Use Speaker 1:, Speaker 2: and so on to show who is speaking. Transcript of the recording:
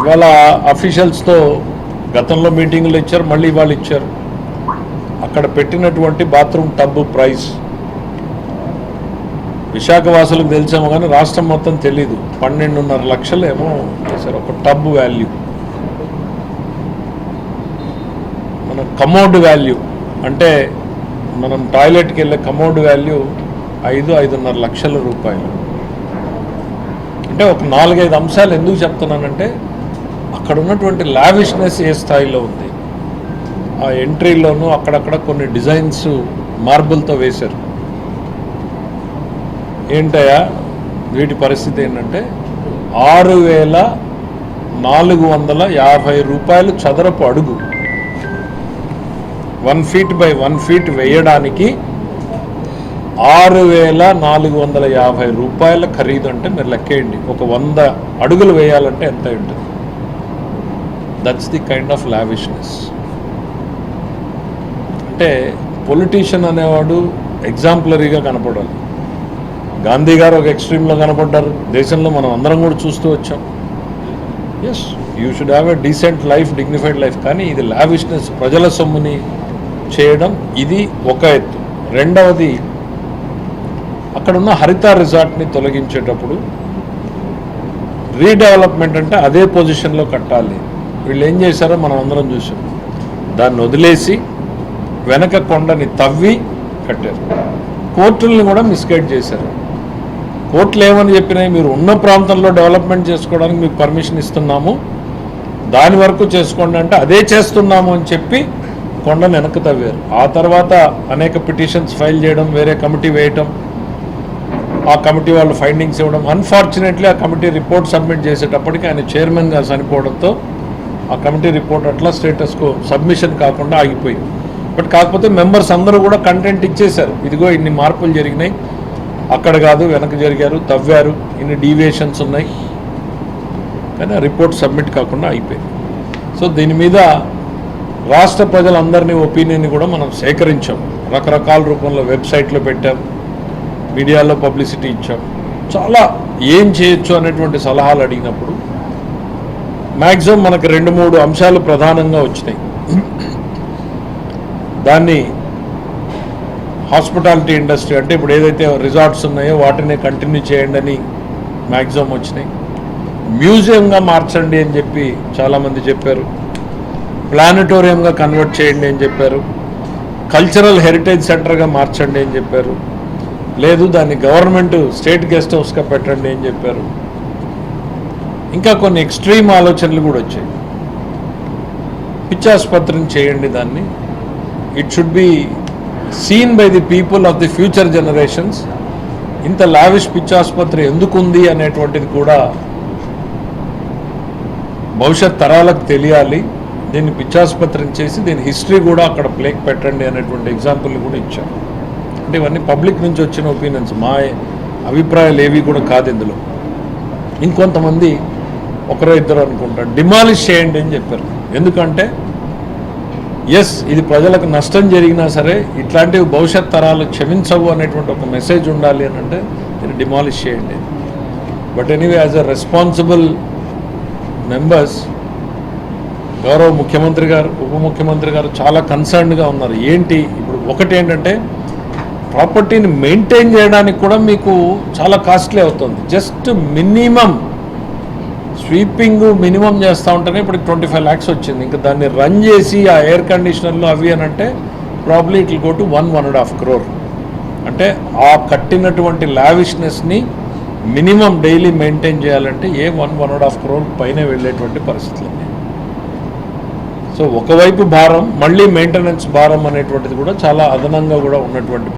Speaker 1: ఇవాళ అఫీషియల్స్తో గతంలో మీటింగులు ఇచ్చారు, మళ్ళీ ఇవాళ ఇచ్చారు. అక్కడ పెట్టినటువంటి బాత్రూమ్ టబ్ ప్రైస్ విశాఖ వాసులకు తెలిసామో కానీ రాష్ట్రం మొత్తం తెలీదు. 12.5 లక్షలు ఏమో సార్ ఒక టబ్ వాల్యూ. మన కమోడ్ వాల్యూ అంటే మనం టాయిలెట్కి వెళ్ళే కమోడ్ వాల్యూ 5-5.5 లక్షల రూపాయలు. అంటే ఒక 4-5 అంశాలు ఎందుకు చెప్తున్నానంటే అక్కడ ఉన్నటువంటి లావిష్నెస్ ఏ స్థాయిలో ఉంది. ఆ ఎంట్రీలోనూ అక్కడక్కడ కొన్ని డిజైన్స్ మార్బుల్తో వేశారు. ఏంటయ్యా వీటి పరిస్థితి ఏంటంటే 6,450 రూపాయలు చదరపు అడుగు. 1 feet by 1 feet వేయడానికి 6,450 రూపాయల ఖరీదు. అంటే మీరు లెక్కేయండి, ఒక 100 అడుగులు వేయాలంటే ఎంత ఉంటుంది. That's the kind of lavishness. అంటే పొలిటీషియన్ అనేవాడు ఎగ్జాంపులరీగా కనపడాలి. గాంధీ గారు ఒక ఎక్స్ట్రీమ్లో కనపడ్డారు. దేశంలో మనం అందరం కూడా చూస్తూ వచ్చాం. Yes, you should have a decent life, dignified life. కానీ ఇది లావిష్నెస్, ప్రజల సొమ్ముని చేయడం, ఇది ఒక ఎత్తు. రెండవది, అక్కడున్న హరిత రిసార్ట్ని తొలగించేటప్పుడు రీడెవలప్మెంట్ అంటే అదే పొజిషన్లో కట్టాలి. వీళ్ళు ఏం చేశారో మనం అందరం చూసాం. దాన్ని వదిలేసి వెనక కొండని తవ్వి కట్టారు. కోర్టుల్ని కూడా మిస్గైడ్ చేశారు. కోర్టులు ఏమని చెప్పినాయి, మీరు ఉన్న ప్రాంతంలో డెవలప్మెంట్ చేసుకోవడానికి మీకు పర్మిషన్ ఇస్తున్నాము, దాని వరకు చేసుకోండి అంటే అదే చేస్తున్నాము అని చెప్పి కొండను వెనక్కి తవ్వారు. ఆ తర్వాత అనేక పిటిషన్స్ ఫైల్ చేయడం, వేరే కమిటీ వేయటం, ఆ కమిటీ వాళ్ళు ఫైండింగ్స్ ఇవ్వడం. అన్ఫార్చునేట్లీ ఆ కమిటీ రిపోర్ట్ సబ్మిట్ చేసేటప్పటికి ఆయన చైర్మన్గా చనిపోవడంతో ఆ కమిటీ రిపోర్ట్ అట్లా స్టేటస్కు సబ్మిషన్ కాకుండా ఆగిపోయింది. బట్ కాకపోతే మెంబర్స్ అందరూ కూడా కంటెంట్ ఇచ్చేశారు. ఇదిగో ఇన్ని మార్పులు జరిగినాయి, అక్కడ కాదు వెనక జరిగారు, తవ్వారు, ఇన్ని డీవియేషన్స్ ఉన్నాయి, కానీ ఆ రిపోర్ట్ సబ్మిట్ కాకుండా అయిపోయింది. సో దీని మీద రాష్ట్ర ప్రజలందరినీ ఒపీనియన్ని కూడా మనం సేకరించాం. రకరకాల రూపంలో వెబ్సైట్లో పెట్టాం, మీడియాలో పబ్లిసిటీ ఇచ్చాం. చాలా ఏం చేయొచ్చు అనేటువంటి సలహాలు అడిగినప్పుడు మ్యాక్సిమం మనకు 2-3 అంశాలు ప్రధానంగా వచ్చినాయి. దాన్ని హాస్పిటాలిటీ ఇండస్ట్రీ అంటే ఇప్పుడు ఏదైతే రిసార్ట్స్ ఉన్నాయో వాటిని కంటిన్యూ చేయండి అని మ్యాక్సిమం వచ్చినాయి. మ్యూజియంగా మార్చండి అని చెప్పి చాలామంది చెప్పారు. ప్లానటోరియంగా కన్వర్ట్ చేయండి అని చెప్పారు. కల్చరల్ హెరిటేజ్ సెంటర్గా మార్చండి అని చెప్పారు. లేదు దాన్ని గవర్నమెంట్ స్టేట్ గెస్ట్ హౌస్గా పెట్టండి అని చెప్పారు. ఇంకా కొన్ని ఎక్స్ట్రీమ్ ఆలోచనలు కూడా వచ్చాయి. పిచ్చాసుపత్రిని చేయండి, దాన్ని it should be seen by the people of the future generations. ఇంత లావిష్ పిచ్చాసుపత్రి ఎందుకుంది అనేటువంటిది కూడా భవిష్యత్ తరాలకు తెలియాలి. దీన్ని పిచ్చాసుపత్రిని చేసి దీని హిస్టరీ కూడా అక్కడ ప్లేక్ పెట్టండి అనేటువంటి ఎగ్జాంపుల్ కూడా ఇచ్చారు. అంటే ఇవన్నీ పబ్లిక్ నుంచి వచ్చిన ఒపీనియన్స్, మా అభిప్రాయాలు ఏవి కూడా కాదు ఇందులో. ఇంకొంతమంది ఒకరో ఇద్దరు అనుకుంటారు డిమాలిష్ చేయండి అని చెప్పారు. ఎందుకంటే ఎస్, ఇది ప్రజలకు నష్టం జరిగినా సరే ఇట్లాంటివి భవిష్యత్ తరాలు క్షమించవు అనేటువంటి ఒక మెసేజ్ ఉండాలి అని అంటే దీన్ని డిమాలిష్ చేయండి. But anyway, as a responsible members గౌరవ ముఖ్యమంత్రి గారు, ఉప ముఖ్యమంత్రి గారు చాలా కన్సర్న్డ్గా ఉన్నారు. ఏంటి ఇప్పుడు ఒకటి ఏంటంటే ప్రాపర్టీని మెయింటైన్ చేయడానికి కూడా మీకు చాలా కాస్ట్లీ అవుతుంది. జస్ట్ మినిమం స్వీపింగ్ మినిమం చేస్తూ ఉంటేనే ఇప్పుడు 25 lakhs వచ్చింది. ఇంకా దాన్ని రన్ చేసి ఆ ఎయిర్ కండిషనర్లు అవి అని అంటే probably it will go to 1-1.5 crore. అంటే ఆ కట్టినటువంటి లావిష్నెస్ని మినిమం డైలీ మెయింటైన్ చేయాలంటే 1-1.5 crore పైన వెళ్ళేటువంటి పరిస్థితులు. సో ఒకవైపు భారం, మళ్ళీ మెయింటెనెన్స్ భారం అనేటువంటిది కూడా చాలా అదనంగా కూడా ఉన్నటువంటి